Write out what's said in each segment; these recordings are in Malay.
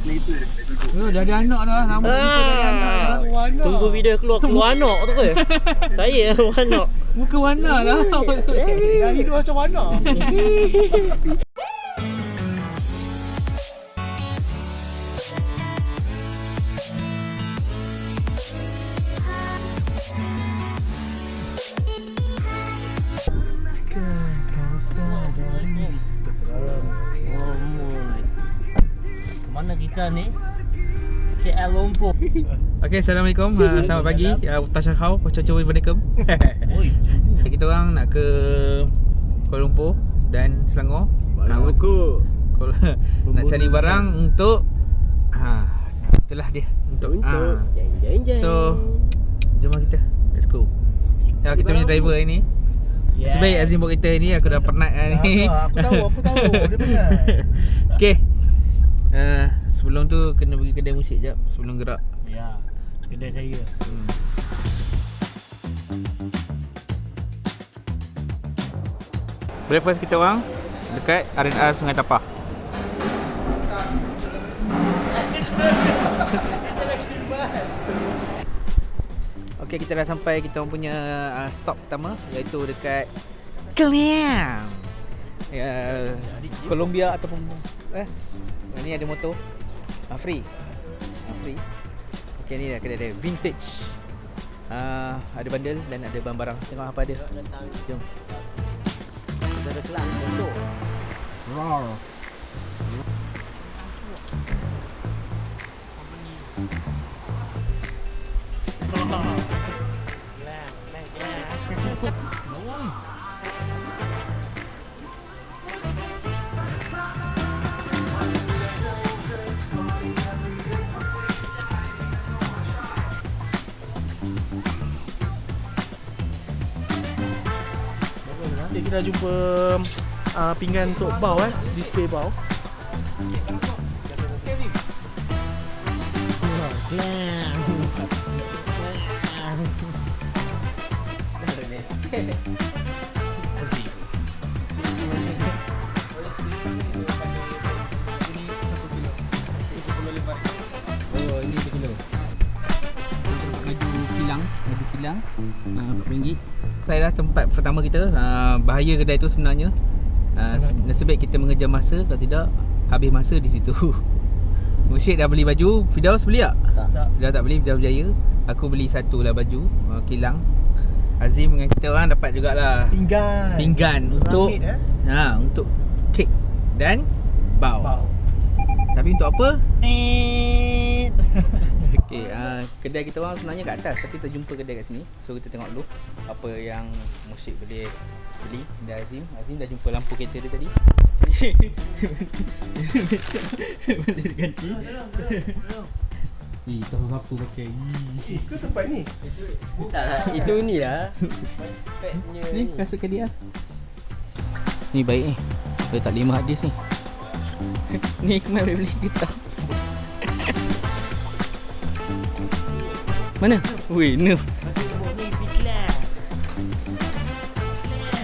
Dah ada anak dah. Nama kita dah ada anak dah. Tunggu video keluar anak tu ke? Saya anak. Muka warna lah. Dah hidup macam mana? Mana kita ni? KL Lumpur. Okey, Assalamualaikum. Selamat pagi. Tashahau, Assalamualaikum. Oi, Kita orang nak ke Kuala Lumpur dan Selangor. Kuala Nak cari barang untuk itulah dia untuk jeng. So jom kita. Let's go. Ya, kita punya driver ini. Yes. Sebaik Azim buat kita ni, aku dah penat ni. Aku tahu. Dia benar. Okey. Sebelum tu kena pergi kedai musik jap sebelum gerak. Ya, kedai saya. Breakfast kita orang dekat R&R Sungai Tapah. Okey, kita dah sampai kita orang punya stop pertama, iaitu dekat Klang. Colombia ataupun ni ada motor free. Okey, ni dah kedai dia vintage. Ada bundle dan ada barang-barang. Tengok apa ada. Jom. Kita ada kelas motor. Roar. Kita dah jumpa pinggan untuk bau display bau. Oh, ini 1 kilo. Madu kilang RM4. Saya dah tempat pertama kita. Bahaya kedai tu sebenarnya. Nasib baik kita mengejar masa, kalau tidak habis masa di situ. Musyid dah beli baju, Firdaus beli tak? Tak. Dah tak beli, dah berjaya. Aku beli satu lah baju kilang. Azim dengan kita orang dapat jugalah pinggan untuk untuk kek dan bau. Tapi untuk apa? Okey, kedai kita orang sebenarnya kat atas, tapi kita jumpa kedai kat sini. So kita tengok dulu apa yang Musyid boleh beli. Dan Azim dah jumpa lampu kereta dia tadi. Boleh diganti. Ni tahu siapa pakai. Ke tempat ni? Tak, itu ni lah. Ni rasakan dia. Ni baik ni. Dia tak 5 hadis ni. Ni kemarin boleh beli kita. Mana? Weh, nerf.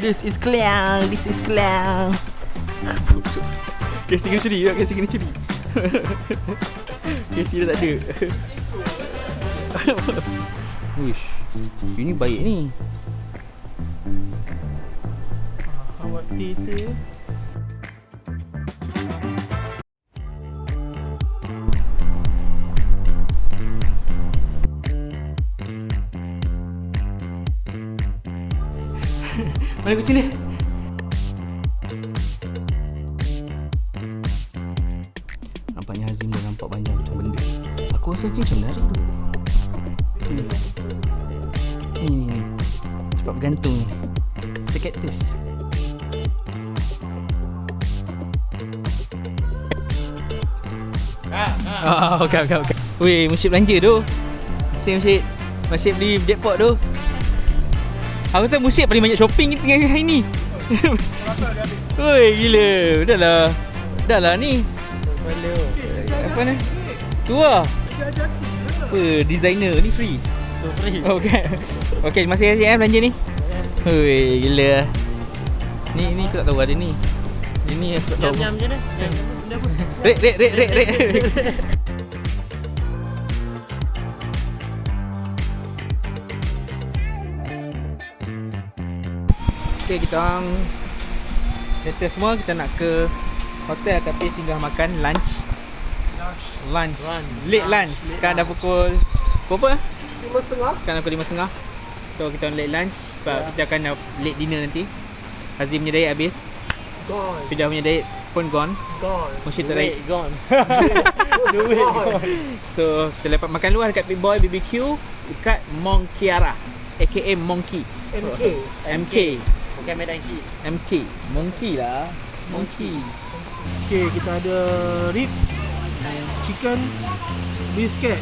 This is Klang. Casing kena curi tak? Casing dia tak ada. Wish. Ini baik ni. Awak tete. Mana kucing dia? Nampaknya Azim dah nampak banyak macam benda. Aku rasa macam menarik tu. Ni. Cepat bergantung ni. Cactus. Okay. Weh, Musyid belanja tu. Musyid beli jackpot tu. Aku rasa Musyid paling banyak shopping tengah hari ni. Woi, gila. Dah lah ni. Apa ni? Tu lah. Apa, designer ni free. Okay, masih kasih belanja ni. Woi, gila. Ni aku tak tahu ada ni. Ini aku tak tahu. Jam je dah. Rek. Okay, kita orang settle semua. Kita nak ke hotel tapi singgah makan lunch. Late lunch. Sekarang dah pukul berapa? 5.30. Sekarang pukul 5.30. So kita orang late lunch sebab kita akan late dinner nanti. Hazim punya diet habis. Gone. Fidah punya diet pun gone. Mesti tak diet. Gone. So kita lepas makan luar dekat Big Boy BBQ dekat Monkiara, aka Monkey. MK. Bukan Medan Ki. MK. Monkey lah. Monkey. Okay, kita ada ribs, chicken, brisket,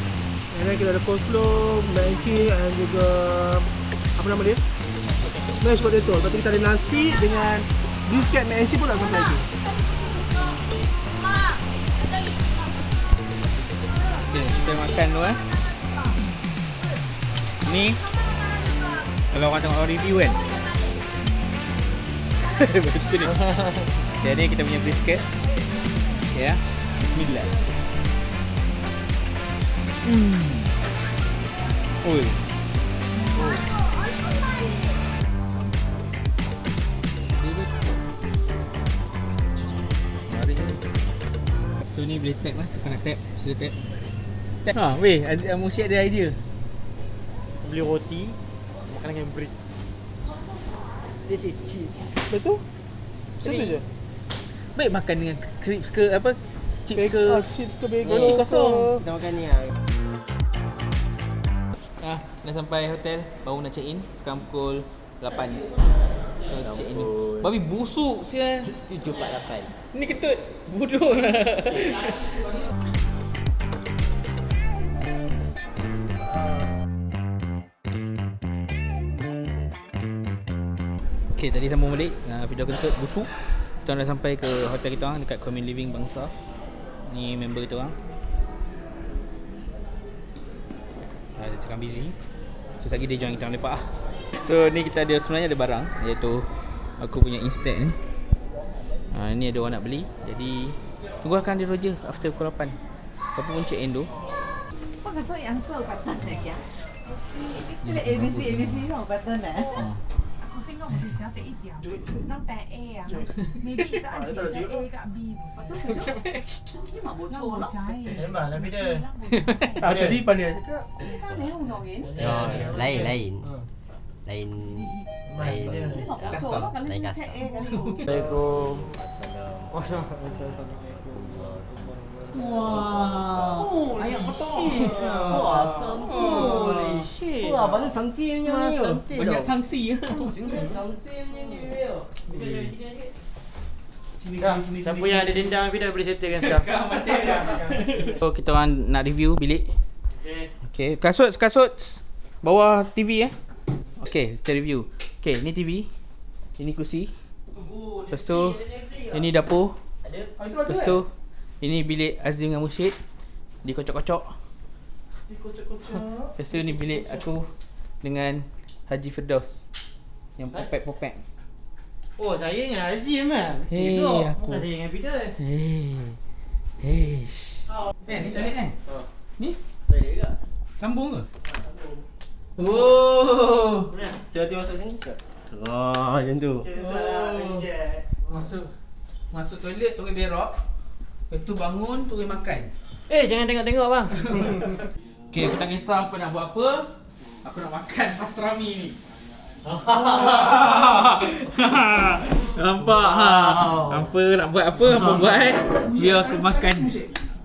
and then kita ada coleslaw, mac and cheese, and juga apa nama dia? Mashed potato. Lepas tu kita ada nasi dengan brisket, mac and cheese pun tak sampai lagi. Okay, kita makan dulu Ni kalau orang tengok review kan. Betul ni. Jadi kita punya brisket. Ya. Bismillah. Oi. Mari. So ni boleh tap lah. Siapa nak tap? Sila tap. Ha, weh, Musyid ada idea. Beli roti, makan dengan bread. This is cheese. Betul? Satu je? Baik makan dengan crips ke apa? Chips ke? Chips ke bagel Roti ke? kosong. Kita makan ni lah. Dah sampai hotel, baru nak check in. Sekarang pukul 8. So, check in. Babi busuk sial. 7.48. Ni ketut. Bodoh lah. Okay, tadi sambung balik. Video kentut busuk. Kita dah sampai ke hotel kita orang dekat Common Living Bangsa. Ni member kita orang. Dia tengah busy. So lagi dia join kita orang lepak lah. So ni kita ada sebenarnya ada barang, iaitu aku punya instant ni. Ni ada orang nak beli. Jadi tunggu akan dia Roger after pukul 8. Apa pun check in tu. 不過所以顏色白燈嚟嘅，呢啲 ABC 同白燈嚟。個聲音唔是只第一條，能第 A 啊，maybe 得按時只 A กับ B 唔使。因為冇錯咯。仔， Memang lah beda. Tadi pandai cakap. Kan dia nolongin. Lain. Ini mah冇錯咯，咁你先 A 嘅呢個。 Assalamualaikum. Wow, ayam potong. Wah, holy shit. Wah, banyak sangsinya ni. Banyak sanksi. Sangsinya ni. Siapa yang ada dendam kita boleh settlekan sekarang. So kita orang nak review bilik. Okay. Okay, kasut bawah TV Okay, kita review. Okay, ni TV. Ini kursi. Lepas tu ini dapur. Lepas tu ini bilik Azim dengan Musyid. Dikocok-kocok. Lepas tu ni bilik aku dengan Haji Firdaus. Yang popek-popek. Oh, saya dengan Azim lah. Hey, aku. Bukan saya dengan Peter. Hey. Ni toilet kan? Ni? Toilet ke? Sambung ke? Oh. Cuba masuk sini. Oh, macam tu. Masuk toilet turun berak. Lepas tu bangun turun makan. Jangan tengok-tengok bang. Okay, aku tak kisah apa nak buat apa. Aku nak makan pastrami ni. Nampak ha? Apa nak buat apa buat. Biar aku makan.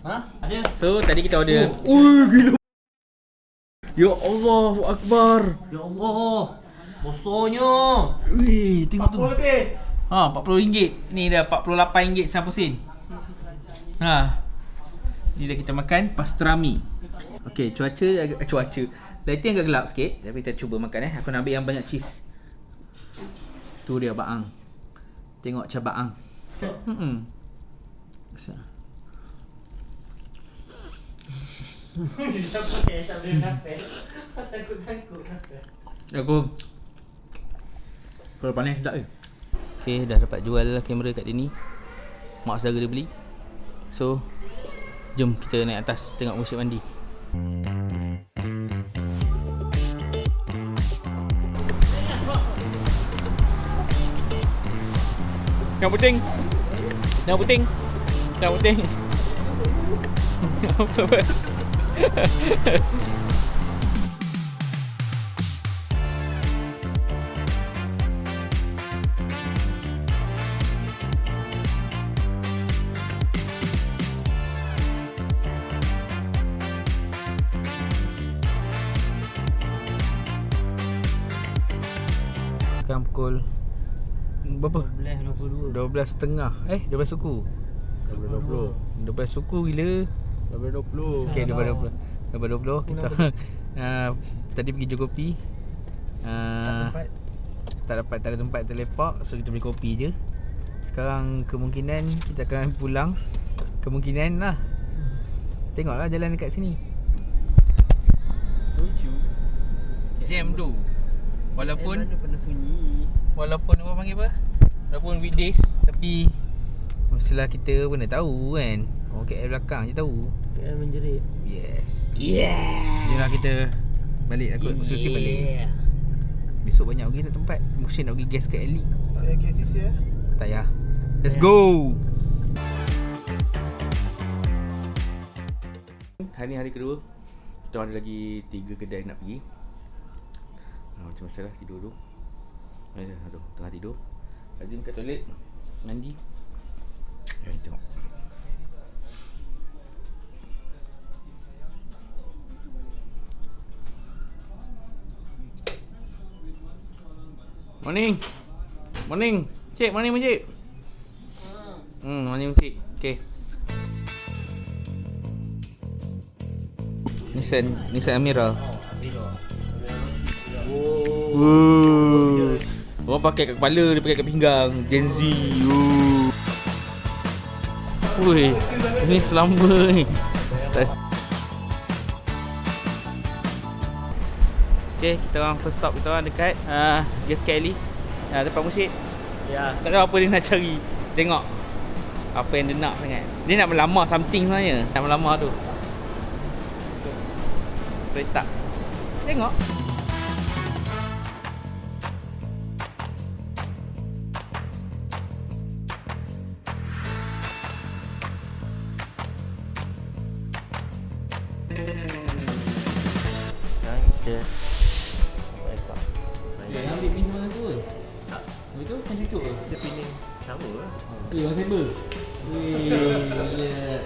Ha? Ada? So tadi kita order. Gila. Ya Allahu Akbar. Ya Allah. Bosonnya. Weh, tengok tu. 40 lebih. Ha, RM40. Ni dah RM48.90. Ha. Ni dah kita makan pastrami. Okey, cuaca lighting agak gelap sikit, tapi kita cuba makan Aku nak ambil yang banyak cheese. Tu dia baang. Tengok cabaang. Kita pakai tak boleh nafas. Takut-takut nafas. Aku kalau panas sedap ke. Okey, dah dapat jual kamera kat dia ni. Mak saudara dia beli. So jom kita naik atas tengok musim mandi. Yang penting apa? Sekarang pukul berapa? 12.30. 12 suku. 12 suku gila. 12.20. Okey, 12.20 kita tadi pergi jual kopi. Tak ada tempat terlepak, so kita beli kopi je. Sekarang kemungkinan kita akan pulang. Kemungkinan lah. Tengoklah jalan dekat sini. Lucu. Jam tu. Walaupun Pernah sunyi. Walaupun apa panggil apa? Walaupun weekdays, tapi mestilah kita pun dah tahu kan. Orang KL belakang je tahu. KL menjerit. Yes. Jomlah kita balik. Aku susi balik. Besok banyak pergi nak tempat. Mesti nak pergi gas kat Ellie. Tak payah KCC Tak payah. Let's go. Hari ni hari kedua. Kita ada lagi 3 kedai nak pergi. Macam masalah tidur tu. Aduh, tengah tidur. Azim kat toilet mandi. Jom tengok. Morning. Cik, morning cik. Morning cik. Okey. Nissan Amira. Orang pakai kat kepala, dia pakai kat pinggang. Gen Z. Woi, ini selamba ni. Okay, kita orang first stop kita orang dekat Gas Kelly. Tempat musik. Ya. Tak tahu apa dia nak cari. Tengok apa yang dia nak sangat. Dia nak melamar something sebenarnya. Nak melamar tu. Kereta. Tengok. Yang ambil pinjam mana tu ke? Tak. Itu macam cucuk ke? Dia pinjam sama lah. Yang saber.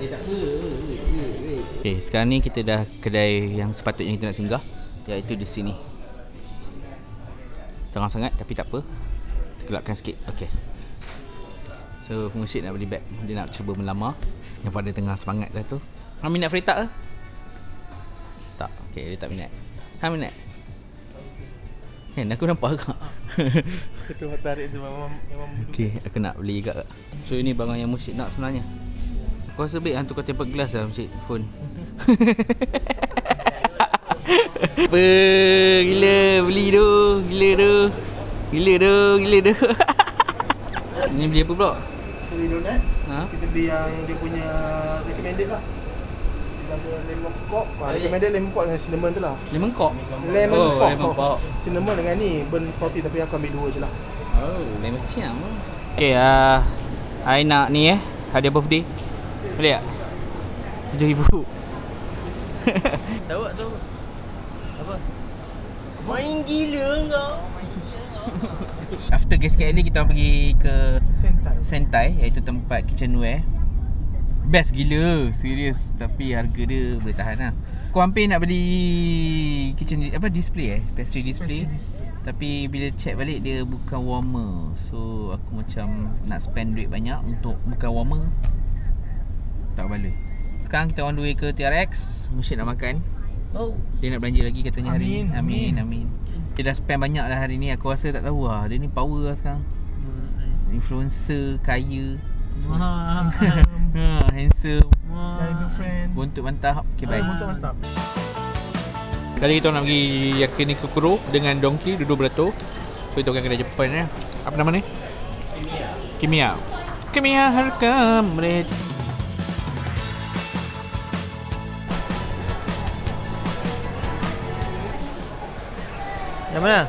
Tak apa. Okay, sekarang ni kita dah kedai yang sepatutnya kita nak singgah, iaitu di sini. Terang sangat tapi tak apa. Gelapkan sikit. Okay. So Mursyid nak beli beg. Dia nak cuba melamar. Yang pada tengah semangat dah tu. Hang minat fritak ke? Tak. Okay, dia tak minat. Hang minat? Kan aku nampak agak. Ketua tarik tu memang Okay, aku nak beli juga. So ini barang yang Mursyid nak sebenarnya. Aku rasa baik hantu kau tempat gelas lah Mursyid, phone. Apa? Gila beli tu. Gila tu. Ni beli apa pula? beli donat. Ha? Kita beli yang dia punya recommended lah. Kita ada lemon pop. Recommended lemon pop dengan cinnamon tu lah. Lemon kok? Lemon pop. Lemon pop. Cinnamon dengan ni burn salty, tapi aku ambil 2 je lah. Oh, lain macam. Okay, I nak ni hadiah birthday. Boleh tak? 7,000. Tahu tak tu? Apa? Main gila kau. After Gas KL kita pergi ke Sentai. Sentai, iaitu tempat kitchenware. Best gila, serius. Tapi harga dia boleh tahan lah. Aku hampir nak beli kitchen display pastry display. Tapi bila check balik dia bukan warmer. So aku macam nak spend duit banyak untuk bukan warmer. Tak baloi. Sekarang kita on the way ke TRX. Mursyid nak makan. Oh, Dia nak belanja lagi katanya hari ni. Amin. Dia dah spend banyak dah hari ni. Aku rasa tak tahu lah. Dia ni power lah sekarang. Influencer, kaya. Handsome. Dari girlfriend. Buntut mantap. Okay, bye. Buntut mantap. Kali kita nak pergi Yakiniku dengan Donkey, duduk beratur. So itu kan kedai Jepun Apa nama ni? Kimia Harga Merit. Yang mana?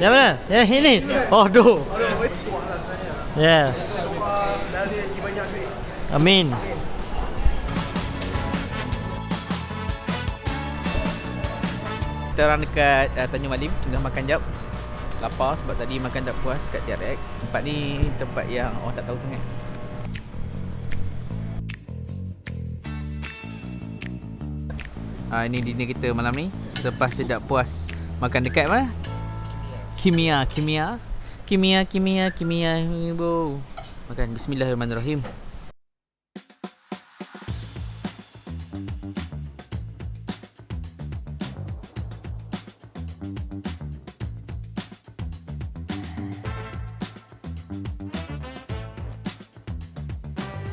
Yang mana? Yang ini. Oh, doh. Ya. Amin. Kita orang dekat Tanjung Malim, tengah makan jap. Lapar sebab tadi makan tak puas kat TRX. Tempat ni tempat yang orang tak tahu sangat. Ini dinner kita malam ni. Selepas tidak puas makan dekat mana? Kimia. Bro. Makan bismillahirrahmanirrahim.